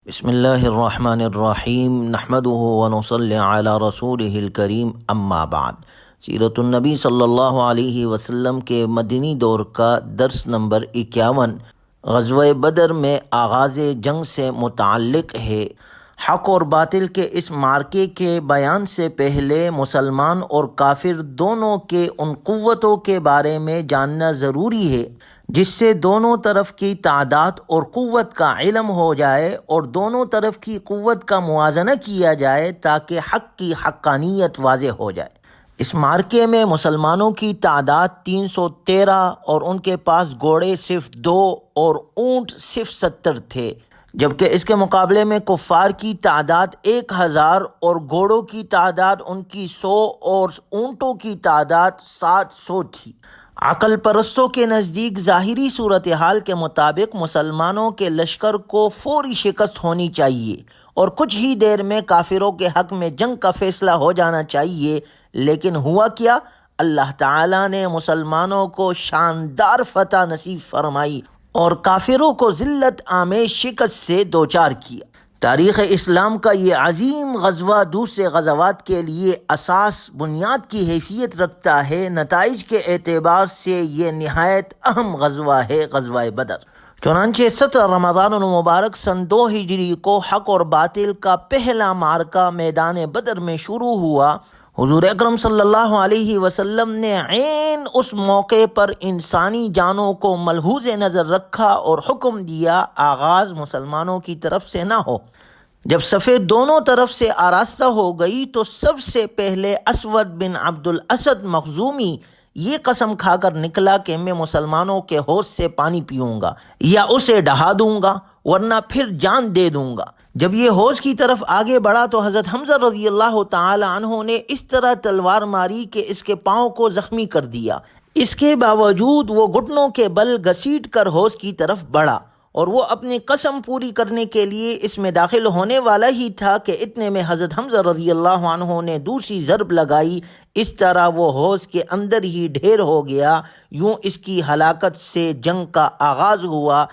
بسم اللہ الرحمن الرحیم نحمده ونصلی علی رسولہ الکریم اما بعد۔ سیرت النبی صلی اللہ علیہ وسلم کے مدنی دور کا درس نمبر 51 غزوہ بدر میں آغاز جنگ سے متعلق ہے۔ حق اور باطل کے اس معرکے کے بیان سے پہلے مسلمان اور کافر دونوں کے ان قوتوں کے بارے میں جاننا ضروری ہے جس سے دونوں طرف کی تعداد اور قوت کا علم ہو جائے اور دونوں طرف کی قوت کا موازنہ کیا جائے تاکہ حق کی حقانیت واضح ہو جائے۔ اس معرکے میں مسلمانوں کی تعداد 313 اور ان کے پاس گھوڑے صرف 2 اور اونٹ صرف 70 تھے، جبکہ اس کے مقابلے میں کفار کی تعداد 1000 اور گھوڑوں کی تعداد ان کی 100 اور اونٹوں کی تعداد 700 تھی۔ عقل پرستوں کے نزدیک ظاہری صورتحال کے مطابق مسلمانوں کے لشکر کو فوری شکست ہونی چاہیے اور کچھ ہی دیر میں کافروں کے حق میں جنگ کا فیصلہ ہو جانا چاہیے، لیکن ہوا کیا؟ اللہ تعالیٰ نے مسلمانوں کو شاندار فتح نصیب فرمائی اور کافروں کو ذلت آمیز شکست سے دوچار کیا۔ تاریخ اسلام کا یہ عظیم غزوہ دوسرے غزوات کے لیے اساس بنیاد کی حیثیت رکھتا ہے۔ نتائج کے اعتبار سے یہ نہایت اہم غزوہ ہے، غزوہ بدر۔ چنانچہ 17 رمضان المبارک سن 2 ہجری کو حق اور باطل کا پہلا معرکہ میدان بدر میں شروع ہوا۔ حضور اکرم صلی اللہ علیہ وسلم نے عین اس موقع پر انسانی جانوں کو ملحوظ نظر رکھا اور حکم دیا آغاز مسلمانوں کی طرف سے نہ ہو۔ جب صفیں دونوں طرف سے آراستہ ہو گئی تو سب سے پہلے اسود بن عبد الاسد مخزومی یہ قسم کھا کر نکلا کہ میں مسلمانوں کے حوض سے پانی پیوں گا یا اسے ڈہا دوں گا ورنہ پھر جان دے دوں گا۔ جب یہ حوض کی طرف آگے بڑھا تو حضرت حمزہ رضی اللہ تعالی عنہ نے اس طرح تلوار ماری کہ اس کے پاؤں کو زخمی کر دیا۔ اس کے باوجود وہ گھٹنوں کے بل گھسیٹ کر حوض کی طرف بڑھا اور وہ اپنی قسم پوری کرنے کے لیے اس میں داخل ہونے والا ہی تھا کہ اتنے میں حضرت حمزہ رضی اللہ عنہ نے دوسری ضرب لگائی۔ اس طرح وہ حوض کے اندر ہی ڈھیر ہو گیا۔ یوں اس کی ہلاکت سے جنگ کا آغاز ہوا۔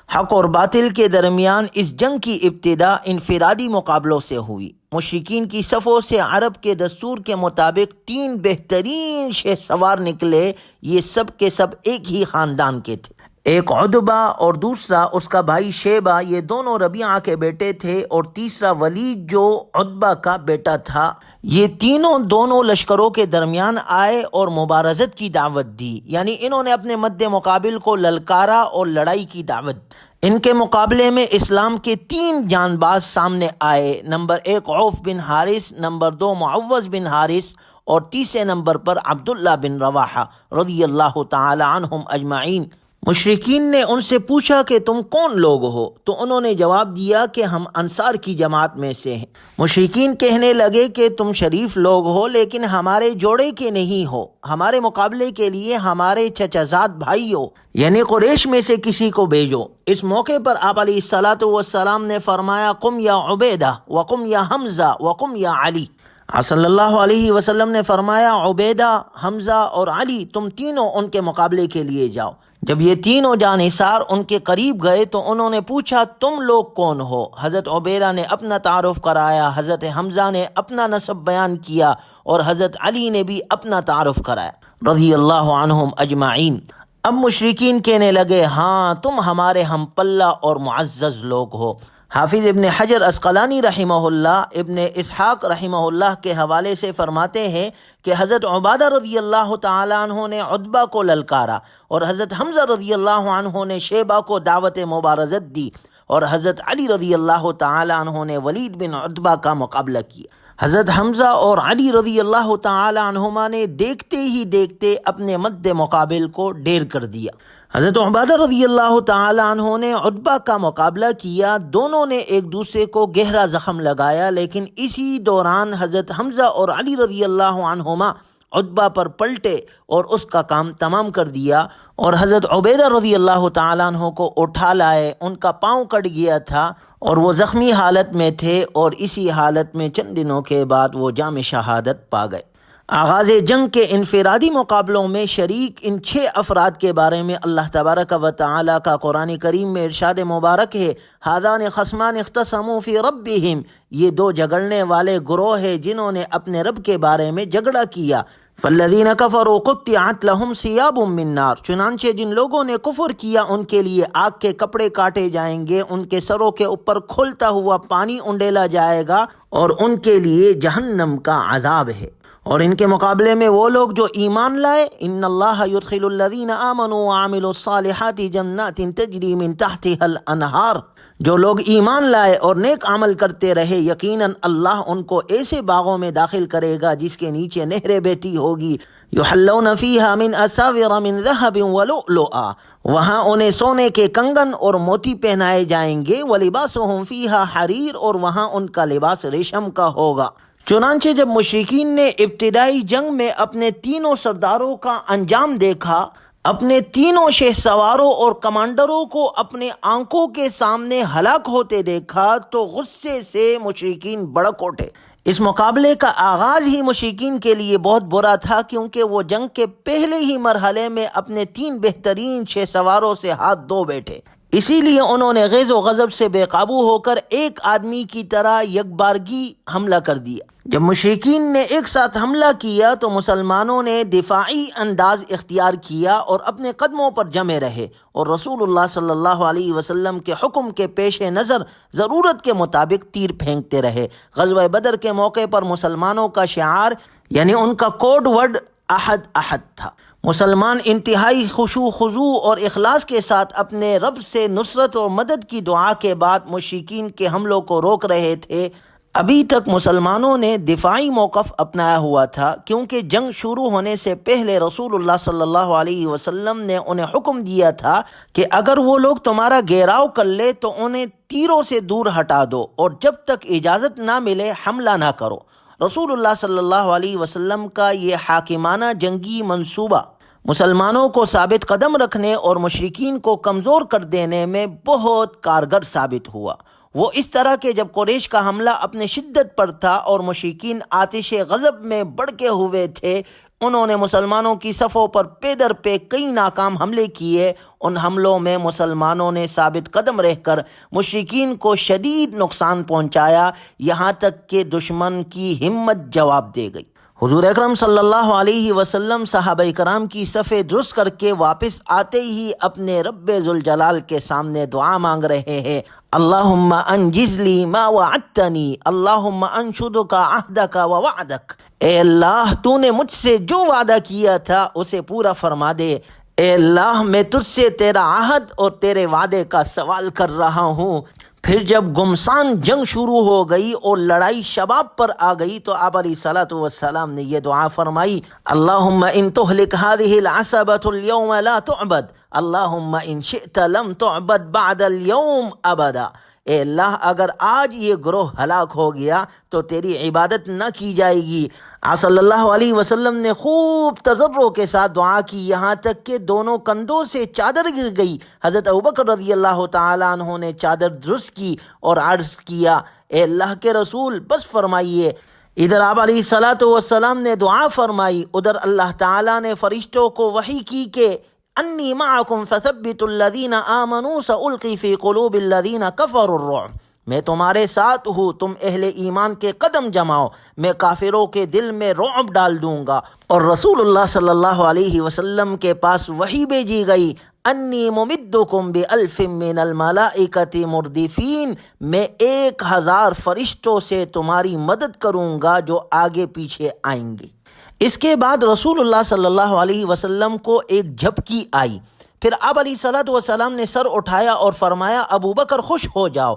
حق اور باطل کے درمیان اس جنگ کی ابتدا انفرادی مقابلوں سے ہوئی۔ مشرکین کی صفوں سے عرب کے دستور کے مطابق 3 بہترین شہ سوار نکلے۔ یہ سب کے سب ایک ہی خاندان کے تھے۔ ایک عتبہ اور دوسرا اس کا بھائی شیبہ، یہ دونوں ربیعہ کے بیٹے تھے، اور تیسرا ولید جو عتبہ کا بیٹا تھا۔ یہ تینوں دونوں لشکروں کے درمیان آئے اور مبارزت کی دعوت دی، یعنی انہوں نے اپنے مد مقابل کو للکارا اور لڑائی کی دعوت دی۔ ان کے مقابلے میں اسلام کے 3 جان باز سامنے آئے۔ نمبر 1 عوف بن حارث، نمبر 2 معوذ بن حارث اور تیسرے نمبر پر عبداللہ بن رواحہ رضی اللہ تعالی عنہم اجمعین۔ مشرکین نے ان سے پوچھا کہ تم کون لوگ ہو؟ تو انہوں نے جواب دیا کہ ہم انصار کی جماعت میں سے ہیں۔ مشرکین کہنے لگے کہ تم شریف لوگ ہو لیکن ہمارے جوڑے کے نہیں ہو، ہمارے مقابلے کے لیے ہمارے چچازاد بھائی ہو، یعنی قریش میں سے کسی کو بھیجو۔ اس موقع پر آپ علیہ الصلاۃ والسلام نے فرمایا قم یا عبیدہ وقم یا حمزہ وقم یا علی۔ آپ صلی اللہ علیہ وسلم نے فرمایا عبیدہ، حمزہ اور علی تم تینوں ان کے مقابلے کے لیے جاؤ۔ جب یہ تینوں جانثار ان کے قریب گئے تو انہوں نے پوچھا تم لوگ کون ہو؟ حضرت عبیدہ نے اپنا تعارف کرایا، حضرت حمزہ نے اپنا نسب بیان کیا اور حضرت علی نے بھی اپنا تعارف کرایا رضی اللہ عنہم اجمعین۔ اب مشرکین کہنے لگے ہاں تم ہمارے ہم پلہ اور معزز لوگ ہو۔ حافظ ابن حجر عسقلانی رحمہ اللہ ابن اسحاق رحمہ اللہ کے حوالے سے فرماتے ہیں کہ حضرت عبادہ رضی اللہ تعالی عنہ نے عتبہ کو للکارا اور حضرت حمزہ رضی اللہ عنہ نے شیبہ کو دعوت مبارزت دی اور حضرت علی رضی اللہ تعالی عنہ نے ولید بن عتبہ کا مقابلہ کیا۔ حضرت حمزہ اور علی رضی اللہ تعالی عنہما نے دیکھتے ہی دیکھتے اپنے مد مقابل کو ڈھیر کر دیا۔ حضرت عبادہ رضی اللہ تعالی عنہ نے عتبہ کا مقابلہ کیا۔ دونوں نے ایک دوسرے کو گہرا زخم لگایا، لیکن اسی دوران حضرت حمزہ اور علی رضی اللہ عنہما عتبہ پر پلٹے اور اس کا کام تمام کر دیا اور حضرت عبیدہ رضی اللہ تعالیٰ عنہ کو اٹھا لائے۔ ان کا پاؤں کٹ گیا تھا اور وہ زخمی حالت میں تھے اور اسی حالت میں چند دنوں کے بعد وہ جام شہادت پا گئے۔ آغاز جنگ کے انفرادی مقابلوں میں شریک ان 6 افراد کے بارے میں اللہ تبارک و تعالی کا قرآن کریم میں ارشاد مبارک ہے، ھذان خصمان اختصموا فی ربہم، یہ 2 جھگڑنے والے گروہ ہیں جنہوں نے اپنے رب کے بارے میں جھگڑا کیا۔ فالذین کفروا قطعت لهم ثیاب من نار، چنانچہ جن لوگوں نے کفر کیا ان کے لیے آگ کے کپڑے کاٹے جائیں گے، ان کے سروں کے اوپر کھولتا ہوا پانی انڈیلا جائے گا اور ان کے لیے جہنم کا عذاب ہے۔ اور ان کے مقابلے میں وہ لوگ جو ایمان لائے، ان اللہ یدخل الذین آمنوا وعملوا الصالحات جنات تجری من تحتها الانہار، جو لوگ ایمان لائے اور نیک عمل کرتے رہے، یقیناً اللہ ان کو ایسے باغوں میں داخل کرے گا جس کے نیچے نہریں بہتی ہوگی، یحلون فیہا من اساور من ذہب ولؤلؤا، وہاں انہیں سونے کے کنگن اور موتی پہنائے جائیں گے، ولباسہم فیہا حریر، اور وہاں ان کا لباس ریشم کا ہوگا۔ چنانچہ جب مشرکین نے ابتدائی جنگ میں اپنے تینوں سرداروں کا انجام دیکھا، اپنے تینوں شہ سواروں اور کمانڈروں کو اپنے آنکھوں کے سامنے ہلاک ہوتے دیکھا تو غصے سے مشرکین بڑک اٹھے۔ اس مقابلے کا آغاز ہی مشرکین کے لیے بہت برا تھا، کیونکہ وہ جنگ کے پہلے ہی مرحلے میں اپنے 3 بہترین شہ سواروں سے ہاتھ دھو بیٹھے۔ اسی لیے انہوں نے غیظ و غضب سے بے قابو ہو کر ایک آدمی کی طرح یکبارگی حملہ کر دیا۔ جب مشرکین نے ایک ساتھ حملہ کیا تو مسلمانوں نے دفاعی انداز اختیار کیا اور اپنے قدموں پر جمے رہے اور رسول اللہ صلی اللہ علیہ وسلم کے حکم کے پیش نظر ضرورت کے مطابق تیر پھینکتے رہے۔ غزوہ بدر کے موقع پر مسلمانوں کا شعار یعنی ان کا کوڈ ورڈ احد احد تھا۔ مسلمان انتہائی خشوع خضوع اور اخلاص کے ساتھ اپنے رب سے نصرت اور مدد کی دعا کے بعد مشرکین کے حملوں کو روک رہے تھے۔ ابھی تک مسلمانوں نے دفاعی موقف اپنایا ہوا تھا، کیونکہ جنگ شروع ہونے سے پہلے رسول اللہ صلی اللہ علیہ وسلم نے انہیں حکم دیا تھا کہ اگر وہ لوگ تمہارا گھیراؤ کر لے تو انہیں تیروں سے دور ہٹا دو اور جب تک اجازت نہ ملے حملہ نہ کرو۔ رسول اللہ صلی اللہ علیہ وسلم کا یہ حاکمانہ جنگی منصوبہ مسلمانوں کو ثابت قدم رکھنے اور مشرکین کو کمزور کر دینے میں بہت کارگر ثابت ہوا۔ وہ اس طرح کہ جب قریش کا حملہ اپنے شدت پر تھا اور مشرکین آتش غضب میں بڑکے ہوئے تھے، انہوں نے مسلمانوں کی صفوں پر پے در پے کئی ناکام حملے کیے۔ ان حملوں میں مسلمانوں نے ثابت قدم رہ کر مشرکین کو شدید نقصان پہنچایا، یہاں تک کہ دشمن کی ہمت جواب دے گئی۔ حضور اکرم صلی اللہ علیہ وسلم صحابہ کرام کی صفیں درست کر کے واپس آتے ہی اپنے رب ذوالجلال کے سامنے دعا مانگ رہے ہیں، اللہم انجز لی ما وعدتنی، اللہم انشدک عہدک ووعدک، اے اللہ تو نے مجھ سے جو وعدہ کیا تھا اسے پورا فرما دے۔ اے اللہ میں تجھ سے تیرا عہد اور تیرے وعدے کا سوال کر رہا ہوں۔ پھر جب گمسان جنگ شروع ہو گئی اور لڑائی شباب پر آ گئی تو آپ علیہ الصلوۃ والسلام نے یہ دعا فرمائی، اللہم ان تہلک هذه العصبۃ اليوم لا تعبد، اللہم ان شئت لم تعبد بعد اليوم ابدا، اے اللہ اگر آج یہ گروہ ہلاک ہو گیا تو تیری عبادت نہ کی جائے گی۔ آپ صلی اللہ علیہ وسلم نے خوب تضرع کے ساتھ دعا کی، یہاں تک کہ دونوں کندھوں سے چادر گر گئی۔ حضرت ابوبکر رضی اللہ تعالیٰ عنہ نے چادر درست کی اور عرض کیا، اے اللہ کے رسول بس فرمائیے۔ ادھر آپ علیہ الصلوۃ والسلام نے دعا فرمائی، ادھر اللہ تعالیٰ نے فرشتوں کو وحی کی کہ انی معکم فثبتوا الذین آمنوا سألقی فی قلوب الذین کفروا الرعب، میں تمہارے ساتھ ہوں، تم اہل ایمان کے قدم جماؤ، میں کافروں کے دل میں رعب ڈال دوں گا۔ اور رسول اللہ صلی اللہ علیہ وسلم کے پاس وحی بھیجی گئی، انی ممدکم بألف من الملائکۃ مردفین، میں 1000 فرشتوں سے تمہاری مدد کروں گا جو آگے پیچھے آئیں گے۔ اس کے بعد رسول اللہ صلی اللہ علیہ وسلم کو ایک جھپکی آئی، پھر آپ علیہ الصلوۃ والسلام نے سر اٹھایا اور فرمایا، ابو بکر خوش ہو جاؤ،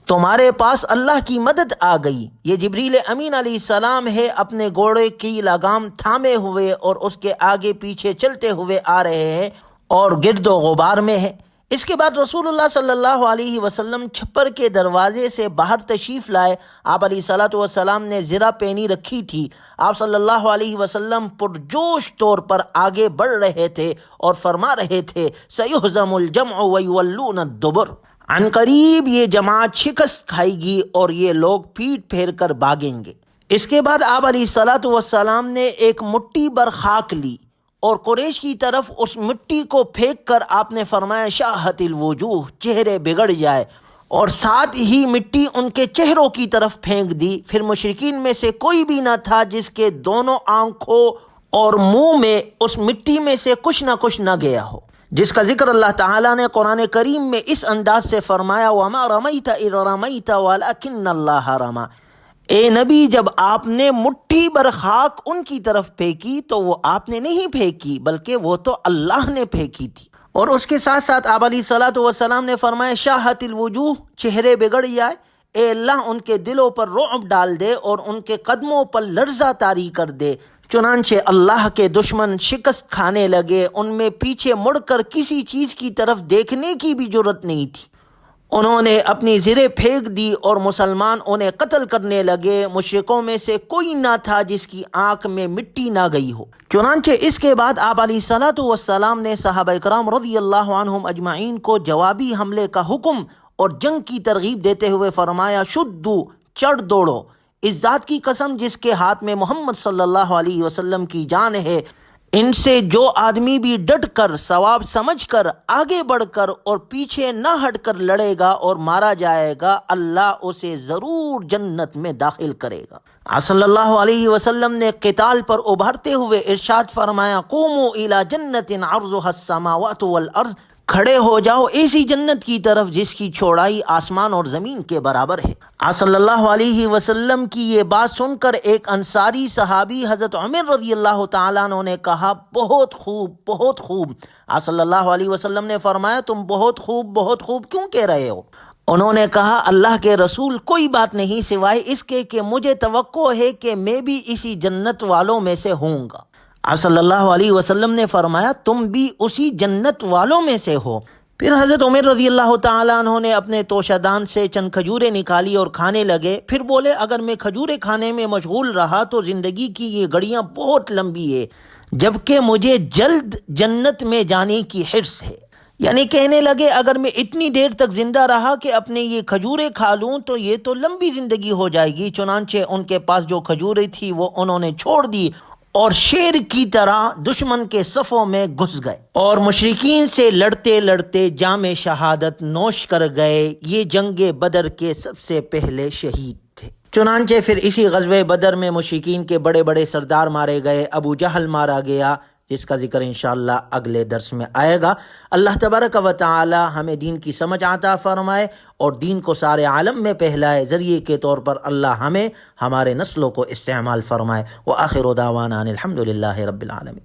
تمہارے پاس اللہ کی مدد آ گئی۔ یہ جبریل امین علیہ السلام ہے، اپنے گھوڑے کی لگام تھامے ہوئے اور اس کے آگے پیچھے چلتے ہوئے آ رہے ہیں اور گرد و غبار میں ہے۔ اس کے بعد رسول اللہ صلی اللہ علیہ وسلم چھپر کے دروازے سے باہر تشریف لائے۔ آپ علیہ الصلوۃ والسلام نے زرہ پہنی رکھی تھی۔ آپ صلی اللہ علیہ وسلم پرجوش طور پر آگے بڑھ رہے تھے اور فرما رہے تھے، سیہزم الجمع ویولون الدبر، عن قریب یہ جماعت شکست کھائے گی اور یہ لوگ پیٹ پھیر کر بھاگیں گے۔ اس کے بعد آپ علیہ الصلاۃ والسلام نے ایک مٹھی بھر خاک لی اور قریش کی طرف اس مٹی کو پھینک کر آپ نے فرمایا شاہت الوجوہ، چہرے بگڑ جائے، اور ساتھ ہی مٹی ان کے چہروں کی طرف پھینک دی۔ پھر مشرکین میں سے کوئی بھی نہ تھا جس کے دونوں آنکھوں اور منہ میں اس مٹی میں سے کچھ نہ گیا ہو، جس کا ذکر اللہ تعالیٰ نے قرآن کریم میں اس انداز سے فرمایا وَمَا رَمَيْتَ إِذْ رَمَيْتَ وَلَكِنَّ اللَّهَ رَمَى۔ اے نبی، جب آپ نے مٹھی بھر خاک ان کی طرف پھینکی تو وہ آپ نے نہیں پھینکی بلکہ وہ تو اللہ نے پھینکی تھی۔ اور اس کے ساتھ ساتھ آپ علیہ الصلاۃ والسلام نے فرمایا شاہت الوجوہ، چہرے بگڑ جائے، اے اللہ ان کے دلوں پر رعب ڈال دے اور ان کے قدموں پر لرزہ طاری کر دے۔ چنانچہ اللہ کے دشمن شکست کھانے لگے، ان میں پیچھے مڑ کر کسی چیز کی طرف دیکھنے کی بھی جرت نہیں تھی۔ انہوں نے اپنی زریں پھینک دی اور مسلمان انہیں قتل کرنے لگے۔ مشرکوں میں سے کوئی نہ تھا جس کی آنکھ میں مٹی نہ گئی ہو۔ چنانچہ اس کے بعد آپ علیہ الصلاۃ والسلام نے صحابہ کرام رضی اللہ عنہم اجمعین کو جوابی حملے کا حکم اور جنگ کی ترغیب دیتے ہوئے فرمایا شدو، چڑھ دوڑو، اس ذات کی قسم جس کے ہاتھ میں محمد صلی اللہ علیہ وسلم کی جان ہے، ان سے جو آدمی بھی ڈٹ کر، ثواب سمجھ کر، آگے بڑھ کر اور پیچھے نہ ہٹ کر لڑے گا اور مارا جائے گا، اللہ اسے ضرور جنت میں داخل کرے گا۔ آپ صلی اللہ علیہ وسلم نے قتال پر ابھرتے ہوئے ارشاد فرمایا قوموا الی جنت عرضها السماوات والارض، کھڑے ہو جاؤ ایسی جنت کی طرف جس کی چوڑائی آسمان اور زمین کے برابر ہے۔ آپ صلی اللہ علیہ وسلم کی یہ بات سن کر ایک انصاری صحابی حضرت عمر رضی اللہ تعالیٰ عنہ نے کہا بہت خوب، بہت خوب۔ آپ صلی اللہ علیہ وسلم نے فرمایا تم بہت خوب کیوں کہہ رہے ہو؟ انہوں نے کہا اللہ کے رسول، کوئی بات نہیں سوائے اس کے کہ مجھے توقع ہے کہ میں بھی اسی جنت والوں میں سے ہوں گا۔ آپ صلی اللہ علیہ وسلم نے فرمایا تم بھی اسی جنت والوں میں سے ہو۔ پھر حضرت عمر رضی اللہ تعالیٰ عنہ نے اپنے توشہ دان سے چند کھجوریں نکالی اور کھانے لگے۔ پھر بولے اگر میں کھجوریں کھانے میں مشغول رہا تو زندگی کی یہ گھڑیاں بہت لمبی ہے، جبکہ مجھے جلد جنت میں جانے کی حرص ہے۔ یعنی کہنے لگے اگر میں اتنی دیر تک زندہ رہا کہ اپنے یہ کھجوریں کھا لوں تو یہ تو لمبی زندگی ہو جائے گی۔ چنانچہ ان کے پاس جو کھجوریں تھی وہ انہوں نے چھوڑ دی اور شیر کی طرح دشمن کے صفوں میں گھس گئے اور مشرکین سے لڑتے لڑتے جام شہادت نوش کر گئے۔ یہ جنگ بدر کے سب سے پہلے شہید تھے۔ چنانچہ پھر اسی غزوہ بدر میں مشرکین کے بڑے بڑے سردار مارے گئے، ابو جہل مارا گیا، جس کا ذکر انشاءاللہ اگلے درس میں آئے گا۔ اللہ تبارک و تعالی ہمیں دین کی سمجھ عطا فرمائے اور دین کو سارے عالم میں پھیلائے۔ ذریعے کے طور پر اللہ ہمیں ہمارے نسلوں کو استعمال فرمائے۔ وآخر دعوانا ان الحمد للہ رب العالمین۔